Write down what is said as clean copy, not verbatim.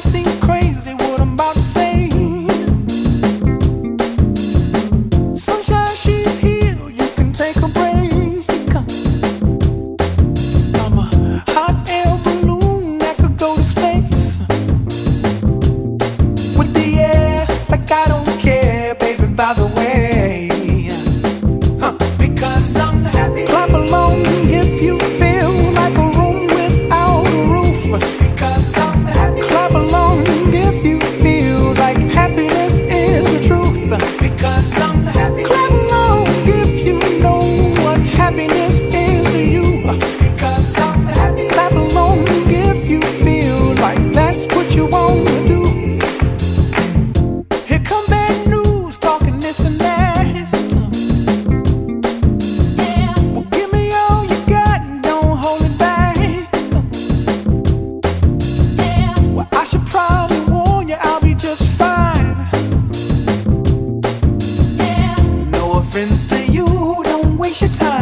might seem crazy what I'm about to say. Sunshine, she's here, you can take a break. I'm a hot air balloon that could go to space. With the air, like I don't care, baby, by the way. Because I'm happy. Clap along if you feel like a room without a roof. Because I'm happy. Clap along if you feel like happiness is the truth. Because I'm happy. Clap along if you know what happiness is to you. Because I'm happy. Clap along if you feel like that's what you want to do. Here come bad news, talking this and that. Well, give me all you got and don't hold it back. Well, I should probably warn you, I'll be just fine. No offense to you, don't waste your time.